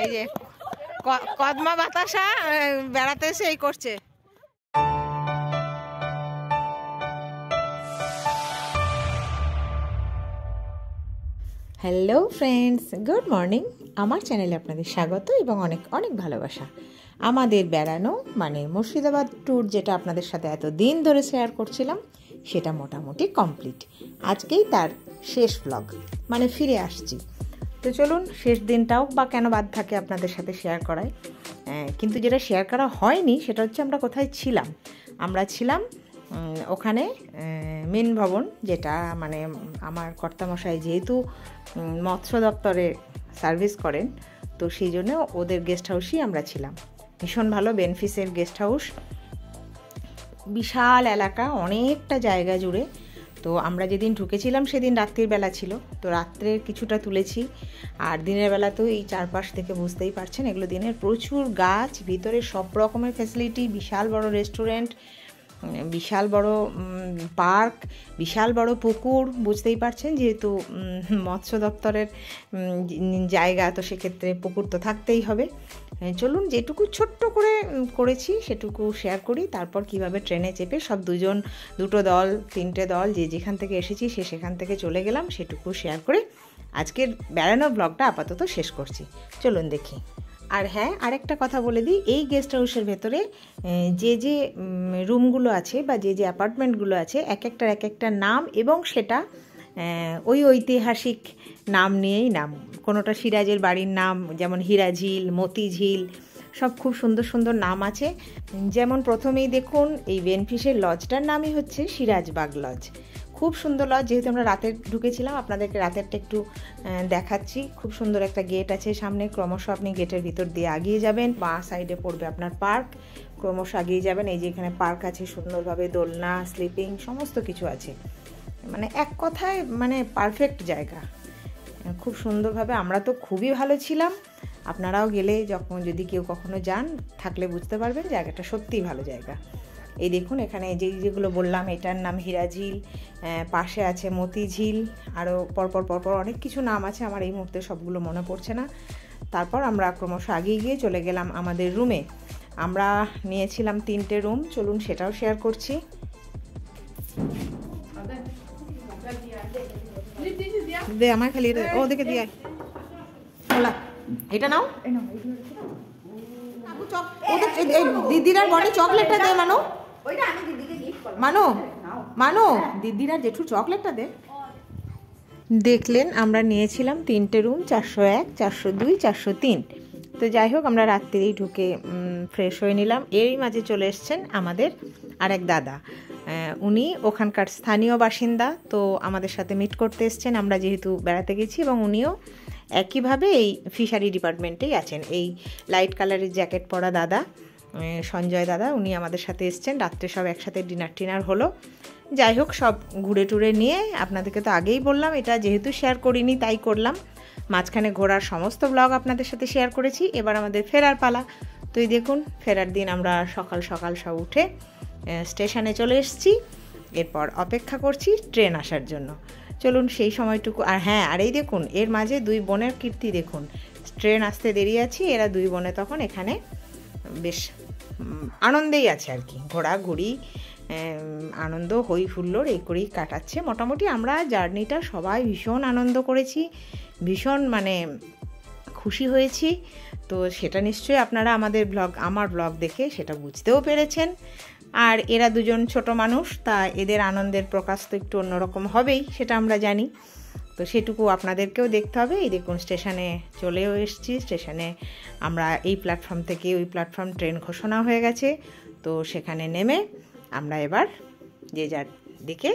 এই যে কদমা বাতাসা বেড়াতে এসে এই করছে। Hello friends, good morning. আমার চ্যানেলে আপনাদের স্বাগত এবং অনেক অনেক ভালোবাসা। আমাদের বেড়ানো মানে মুর্শিদাবাদ ট্যুর, যেটা আপনাদের সাথে এত দিন ধরে শেয়ার করছিলাম, সেটা মোটামুটি কমপ্লিট। আজকেই তার শেষ ব্লগ, মানে ফিরে আসছি। তো চলুন, শেষ দিনটাও বা কেন বাদ থাকে আপনাদের সাথে শেয়ার করায়। কিন্তু যেটা শেয়ার করা হয়নি সেটা হচ্ছে আমরা কোথায় ছিলাম। আমরা ছিলাম ওখানে মেন ভবন, যেটা মানে আমার কর্তামশাই যেহেতু মৎস্য দপ্তরে সার্ভিস করেন, তো সেই জন্য ওদের গেস্ট হাউসেই আমরা ছিলাম। ভীষণ ভালো বেনফিসের গেস্ট হাউস, বিশাল এলাকা, অনেকটা জায়গা জুড়ে। তো আমরা যেদিন ঢুকেছিলাম সেদিন রাত্রির বেলা ছিল, তো রাত্রের কিছুটা তুলেছি। আর দিনের বেলা তো এই চারপাশ থেকে বুঝতেই পারছেন, এগুলো দিনের প্রচুর গাছ, ভিতরে সব রকমের ফ্যাসিলিটি, বিশাল বড় রেস্টুরেন্ট, বিশাল বড় পার্ক, বিশাল বড় পুকুর। বুঝতেই পারছেন যেহেতু মৎস্য দপ্তরের জায়গা, তো সেক্ষেত্রে পুকুর তো থাকতেই হবে। চলুন, যেটুকু ছোট্ট করে করেছি সেটুকু শেয়ার করি। তারপর কিভাবে ট্রেনে চেপে সব দুটো দল, তিনটে দল, যে যেখান থেকে এসেছি সেখান থেকে চলে গেলাম, সেটুকু শেয়ার করে আজকের বেড়ানোর ব্লগটা আপাতত শেষ করছি। চলুন দেখি। আর হ্যাঁ, আরেকটা কথা বলে দিই, এই গেস্ট হাউসের ভেতরে যে রুমগুলো আছে বা যে অ্যাপার্টমেন্টগুলো আছে, এক একটা নাম, এবং সেটা ওই ঐতিহাসিক নাম নিয়েই নাম। কোনোটা সিরাজের বাড়ির নাম, যেমন হীরাঝিল, মতিঝিল, সব খুব সুন্দর সুন্দর নাম আছে। যেমন প্রথমেই দেখুন, এই বেনফিসের লজটার নামই হচ্ছে সিরাজবাগ লজ। খুব সুন্দর লজ। যেহেতু আমরা রাতে ঢুকেছিলাম, আপনাদেরকে রাতেরটা একটু দেখাচ্ছি। খুব সুন্দর একটা গেট আছে সামনে, ক্রমশ আপনি গেটের ভিতর দিয়ে আগিয়ে যাবেন, বাঁ সাইডে পড়বে আপনার পার্ক, ক্রমশ আগিয়ে যাবেন। এই যে এখানে পার্ক আছে, সুন্দরভাবে দোলনা, স্লিপিং, সমস্ত কিছু আছে। মানে এক কথায় মানে পারফেক্ট জায়গা, খুব সুন্দরভাবে। আমরা তো খুবই ভালো ছিলাম। আপনারাও গেলে, যদি কেউ কখনো যান, থাকলে বুঝতে পারবেন জায়গাটা সত্যিই ভালো জায়গা। এই দেখুন, এখানে যেগুলো বললাম, এটার নাম হীরাঝিল, পাশে আছে মতিঝিল, আরও পরপর অনেক কিছু নাম আছে, আমার এই মুহূর্তে সবগুলো মনে পড়ছে না। তারপর আমরা ক্রমশ আগিয়ে গিয়ে চলে গেলাম আমাদের রুমে। আমরা নিয়েছিলাম 3টে রুম, চলুন সেটাও শেয়ার করছি। দে আমার খালি ও দেখে দিয়ে এটা নাও। দিদির আর বনি চকলেটটা দে। মানো দিদির আর জেঠুর চকলেটটা দে। দেখলেন, আমরা নিয়েছিলাম 3টে রুম, 401, 402, 403। তো যাই হোক, আমরা রাত্রিরেই ঢুকে ফ্রেশ হয়ে নিলাম। এরই মাঝে চলে এসছেন আমাদের আরেক দাদা। উনি ওখানকার স্থানীয় বাসিন্দা, তো আমাদের সাথে মিট করতে এসছেন। আমরা যেহেতু বেড়াতে গেছি, এবং উনিও একইভাবে এই ফিশারি ডিপার্টমেন্টেই আছেন। এই লাইট কালারের জ্যাকেট পরা দাদা, সঞ্জয় দাদা, উনি আমাদের সাথে এসছেন। রাত্রে সব একসাথে ডিনার হলো। যাই হোক, সব ঘুরে টুরে নিয়ে, আপনাদেরকে তো আগেই বললাম, এটা যেহেতু শেয়ার করিনি তাই করলাম। মাঝখানে ঘোরার সমস্ত ব্লগ আপনাদের সাথে শেয়ার করেছি। এবার আমাদের ফেরার পালা। তো এই দেখুন, ফেরার দিন আমরা সকাল সকাল সব উঠে স্টেশনে চলে এসেছি। এরপর অপেক্ষা করছি ট্রেন আসার জন্য। চলুন সেই সময়টুকু। আর হ্যাঁ, আর এই দেখুন, এর মাঝে 2 বোনের কীর্তি দেখুন। ট্রেন আসতে দেরি আছে, এরা 2 বোনে তখন এখানে বেশ আনন্দেই আছে আর কি, ঘোরাঘুরি, আনন্দ, হই হুল্লোড় এই করেই কাটাচ্ছে। মোটামুটি আমরা জার্নিটা সবাই ভীষণ আনন্দ করেছি, ভীষণ মানে খুশি হয়েছি। তো সেটা নিশ্চয়ই আপনারা আমার ব্লগ দেখে সেটা বুঝতেও পেরেছেন। আর এরা 2জন ছোট মানুষ, তা এদের আনন্দের প্রকাশ তো একটু অন্যরকম হবেই, সেটা আমরা জানি। তো সেটুকু আপনাদেরকেও দেখতে হবে। এই দেখুন, স্টেশনে চলেও এসেছি। স্টেশনে আমরা এই প্ল্যাটফর্ম থেকে ওই প্ল্যাটফর্ম ট্রেন ঘোষণা হয়ে গেছে, তো সেখানে নেমে আমরা এবার যে যার দিকে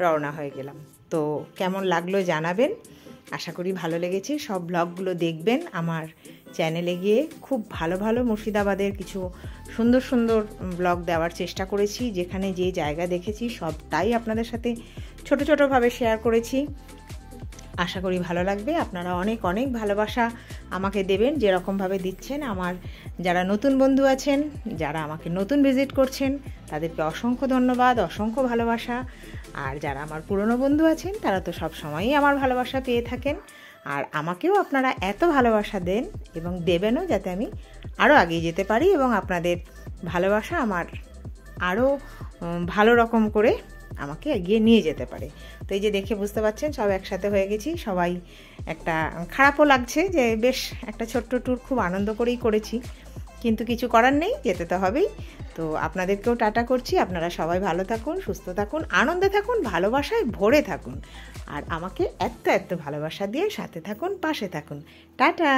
রওনা হয়ে গেলাম। তো কেমন লাগলো জানাবেন, আশা করি ভালো লেগেছে। সব ব্লগগুলো দেখবেন আমার চ্যানেলে গিয়ে। খুব ভালো ভালো মুর্শিদাবাদের কিছু সুন্দর সুন্দর ব্লগ দেওয়ার চেষ্টা করেছি। যেখানে যে জায়গা দেখেছি সবটাই আপনাদের সাথে ছোটোভাবে শেয়ার করেছি। আশা করি ভালো লাগবে। আপনারা অনেক অনেক ভালোবাসা আমাকে দেবেন, যেরকমভাবে দিচ্ছেন। আমার যারা নতুন বন্ধু আছেন, যারা আমাকে নতুন ভিজিট করছেন, তাদেরকে অসংখ্য ধন্যবাদ, অসংখ্য ভালোবাসা। আর যারা আমার পুরনো বন্ধু আছেন, তারা তো সব সময়ই আমার ভালোবাসা পেয়ে থাকেন। আর আমাকেও আপনারা এত ভালোবাসা দেন এবং দেবেনও, যাতে আমি আরও এগিয়ে যেতে পারি এবং আপনাদের ভালোবাসা আমার আরও ভালো রকম করে আমাকে এগিয়ে নিয়ে যেতে পারে। তো এই যে দেখে বুঝতে পারছেন সব একসাথে হয়ে গেছি, সবাই একটা খারাপও লাগছে যে বেশ একটা ছোট্ট ট্যুর খুব আনন্দ করেই করেছি, কিন্তু কিছু করার নেই, যেতে তো হবেই। তো আপনাদেরকেও টাটা করছি, আপনারা সবাই ভালো থাকুন, সুস্থ থাকুন, আনন্দে থাকুন, ভালোবাসায় ভরে থাকুন, আর আমাকে এত এত ভালোবাসা দিয়ে সাথে থাকুন, পাশে থাকুন। টাটা।